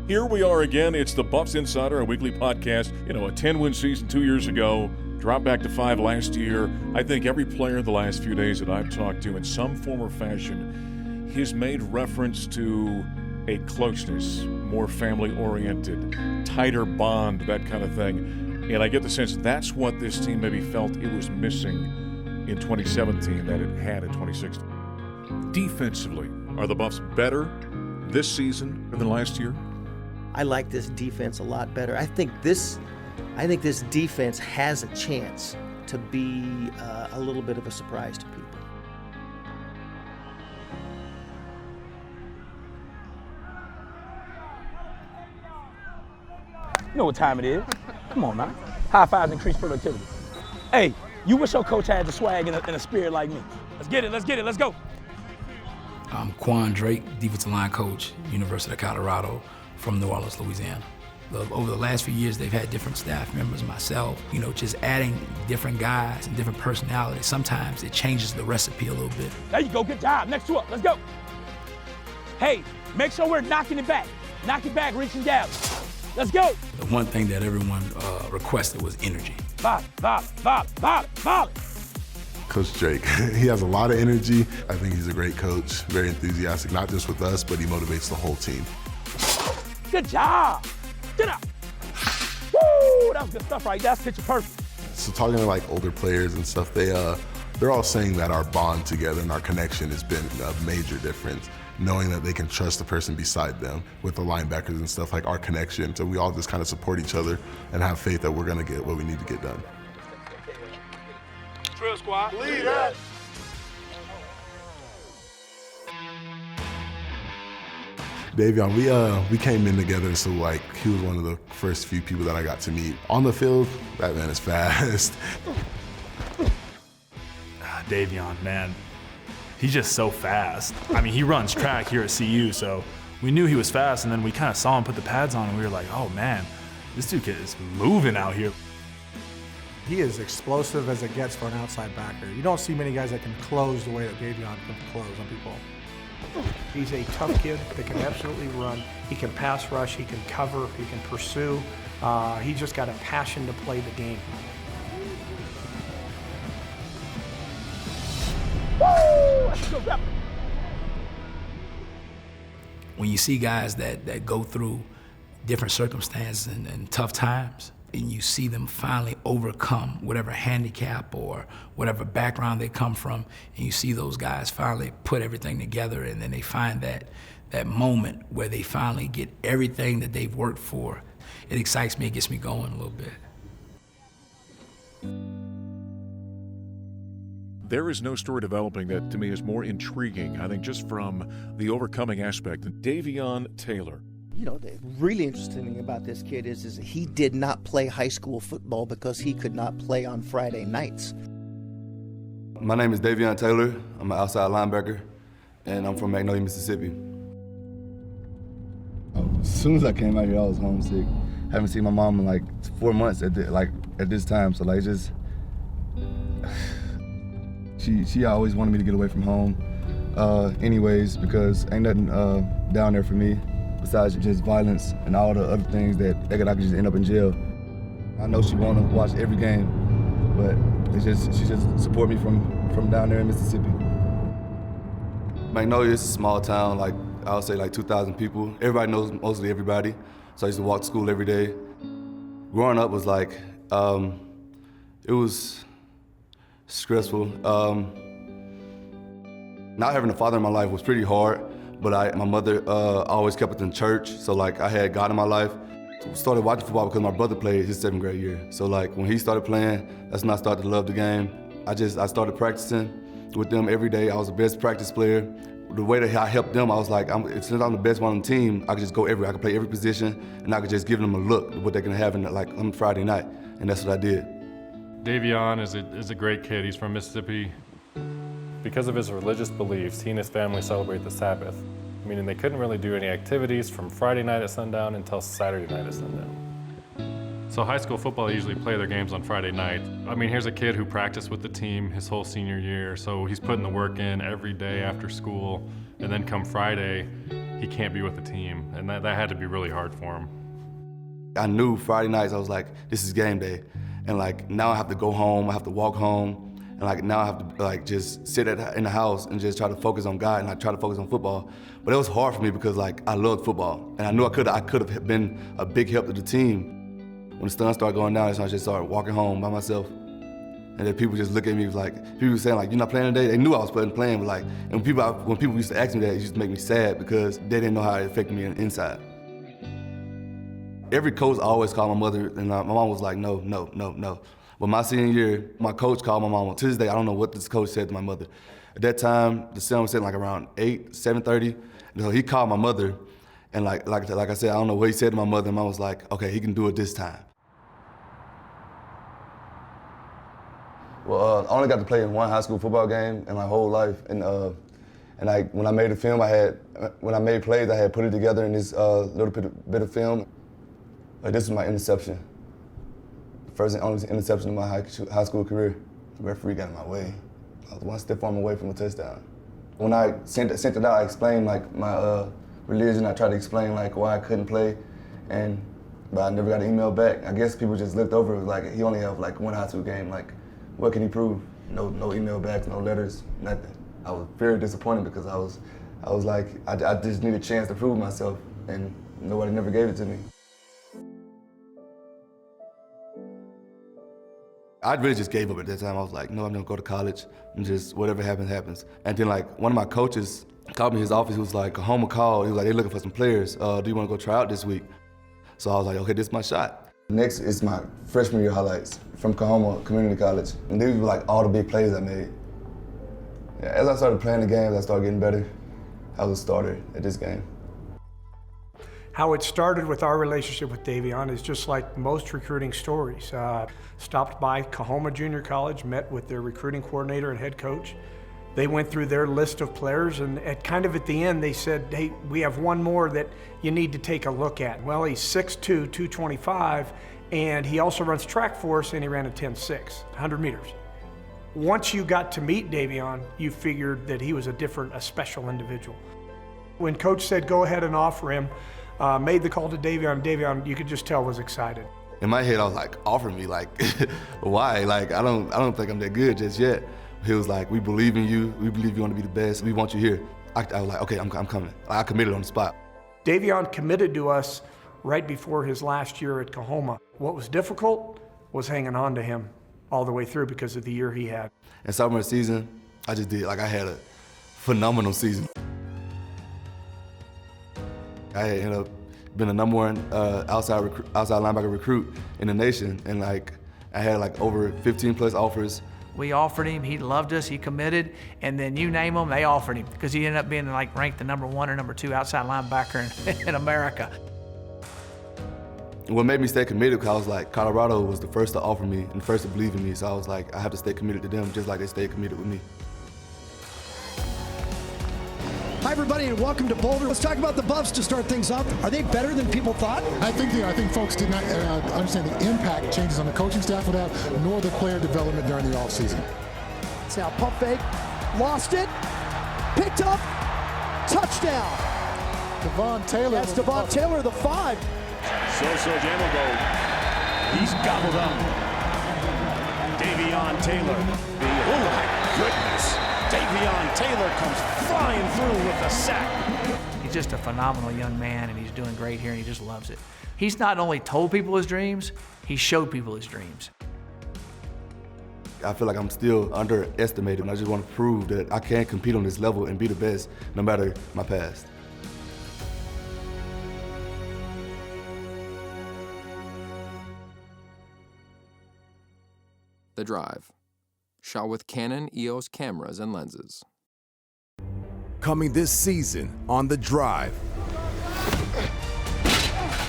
Here we are again. It's the Buffs Insider, a weekly podcast. A 10-win season 2 years ago, dropped back to 5 last year. I think every player the last few days that I've talked to in some form or fashion has made reference to a closeness, more family-oriented, tighter bond, that kind of thing. And I get the sense that's what this team maybe felt it was missing in 2017 that it had in 2016. Defensively, are the Buffs better this season than last year? I like this defense a lot better. I think this defense has a chance to be a little bit of a surprise to people. You know what time it is. Come on, man. High fives increase productivity. Hey, you wish your coach had the swag and a spirit like me. Let's get it, let's go. I'm Quan Drake, defensive line coach, University of Colorado from New Orleans, Louisiana. Over the last few years, they've had different staff members, myself, just adding different guys and different personalities. Sometimes it changes the recipe a little bit. There you go, good job. Next two up, let's go. Hey, make sure we're knocking it back. Knock it back, reaching down. Let's go. The one thing that everyone requested was energy. Bob. Coach Drake, he has a lot of energy. I think he's a great coach, very enthusiastic, not just with us, but he motivates the whole team. Good job. Get up. Woo, that was good stuff right there. That's picture perfect. So talking to older players and stuff, they're all saying that our bond together and our connection has been a major difference. Knowing that they can trust the person beside them with the linebackers and stuff, our connection. So we all just kind of support each other and have faith that we're going to get what we need to get done. Drill squad. Lead us. Davion, we came in together, so he was one of the first few people that I got to meet. On the field, that man is fast. Davion, man, he's just so fast. I mean, he runs track here at CU, so we knew he was fast, and then we kind of saw him put the pads on, and we were like, oh man, this dude is moving out here. He is explosive as it gets for an outside backer. You don't see many guys that can close the way that Davion can close on people. He's a tough kid that can absolutely run. He can pass rush, he can cover, he can pursue. He's just got a passion to play the game. When you see guys that go through different circumstances and tough times, and you see them finally overcome whatever handicap or whatever background they come from, and you see those guys finally put everything together, and then they find that moment where they finally get everything that they've worked for, it excites me, it gets me going a little bit. There is no story developing that to me is more intriguing, I think, just from the overcoming aspect. Davion Taylor. The really interesting thing about this kid is he did not play high school football because he could not play on Friday nights. My name is Davion Taylor. I'm an outside linebacker, and I'm from Magnolia, Mississippi. As soon as I came out here, I was homesick. Haven't seen my mom in 4 months at this time, so just she always wanted me to get away from home. Anyways, because ain't nothing down there for me besides just violence and all the other things that I could just end up in jail. I know she want to watch every game, but she just support me from down there in Mississippi. Magnolia is a small town, I would say 2,000 people. Everybody knows mostly everybody, so I used to walk to school every day. Growing up was it was stressful. Not having a father in my life was pretty hard, but my mother always kept us in church, so I had God in my life. So started watching football because my brother played his 7th grade year. So when he started playing, that's when I started to love the game. I started practicing with them every day. I was the best practice player. The way that I helped them, I was since I'm the best one on the team, I could just go everywhere. I could play every position, and I could just give them a look at what they can have on Friday night, and that's what I did. Davion is a great kid. He's from Mississippi. Because of his religious beliefs, he and his family celebrate the Sabbath, meaning they couldn't really do any activities from Friday night at sundown until Saturday night at sundown. So high school football usually play their games on Friday night. I mean, here's a kid who practiced with the team his whole senior year, so he's putting the work in every day after school, and then come Friday, he he can't be with the team, and that had to be really hard for him. I knew Friday nights, I was like, this is game day. And like, now I have to go home, I have to walk home, and like now I have to like just sit in the house and just try to focus on God and like try to focus on football. But it was hard for me because like I loved football, and I knew I could have been a big help to the team. When the sun started going down, I just started walking home by myself. And then people just look at me like, people were saying like, you're not playing today? They knew I was playing, but like, and when people used to ask me that, it used to make me sad because they didn't know how it affected me inside. Every coach always called my mother, and my mom was like, no, no, no, no. But my senior year, my coach called my mom. To this day, I don't know what this coach said to my mother. At that time, the sun was setting like around 7:30. And so he called my mother, and like I said, I don't know what he said to my mother, and I was like, okay, he can do it this time. Well, I only got to play in one high school football game in my whole life, and when I made the film, when I made plays, I had put it together in this little bit of film. This was my interception. First and only interception in my high school career. The referee got in my way. I was one stiff arm away from a touchdown. When I sent it out, I explained like my religion. I tried to explain like why I couldn't play, but I never got an email back. I guess people just looked over it like he only have like one high school game. Like, what can he prove? No email backs, no letters, nothing. I was very disappointed because I was like I just needed a chance to prove myself, and nobody never gave it to me. I really just gave up at that time. I was like, no, I'm gonna go to college and just whatever happens, happens. And then like one of my coaches called me in his office. He was like, Kahoma called. He was like, they're looking for some players. Do you wanna go try out this week? So I was like, okay, this is my shot. Next is my freshman year highlights from Kahoma Community College. And these were like all the big plays I made. Yeah, as I started playing the games, I started getting better. I was a starter at this game. How it started with our relationship with Davion is just like most recruiting stories. Stopped by Kahoma Junior College, met with their recruiting coordinator and head coach. They went through their list of players, and at the end they said, hey, we have one more that you need to take a look at. Well, he's 6'2", 225, and he also runs track for us, and he ran a 10.6, 100 meters. Once you got to meet Davion, you figured that he was a special individual. When coach said go ahead and offer him, made the call to Davion, you could just tell was excited. In my head, I was like, offer me, like, why? Like, I don't think I'm that good just yet. He was like, we believe in you. We believe you want to be the best. We want you here. I was like, okay, I'm coming. I committed on the spot. Davion committed to us right before his last year at Kahoma. What was difficult was hanging on to him all the way through because of the year he had. And sophomore season, I had a phenomenal season. I had ended up being the #1 outside linebacker recruit in the nation, and like I had like over 15 plus offers. We offered him, he loved us, he committed, and then you name them, they offered him because he ended up being like ranked the #1 or #2 outside linebacker in America. What made me stay committed, because I was like, Colorado was the first to offer me and first to believe in me, so I was like, I have to stay committed to them just like they stayed committed with me. Hi everybody and welcome to Boulder. Let's talk about the Buffs to start things up. Are they better than people thought? I think folks did not understand the impact changes on the coaching staff would have, nor the player development during the offseason. It's now pump fake, lost it, picked up, touchdown. Davion Taylor. That's Davion Taylor, the 5. So Jamogo, he's gobbled up. Davion Taylor. Oh my goodness. Davion Taylor comes flying through with a sack. He's just a phenomenal young man, and he's doing great here, and he just loves it. He's not only told people his dreams, he showed people his dreams. I feel like I'm still underestimated, and I just want to prove that I can compete on this level and be the best no matter my past. The Drive. Shot with Canon EOS cameras and lenses. Coming this season on The Drive,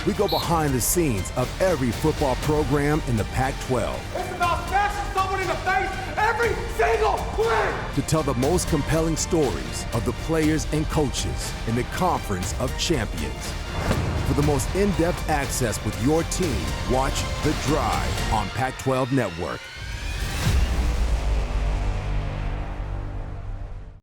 we go behind the scenes of every football program in the Pac-12. It's about smashing someone in the face every single play! To tell the most compelling stories of the players and coaches in the Conference of Champions. For the most in-depth access with your team, watch The Drive on Pac-12 Network.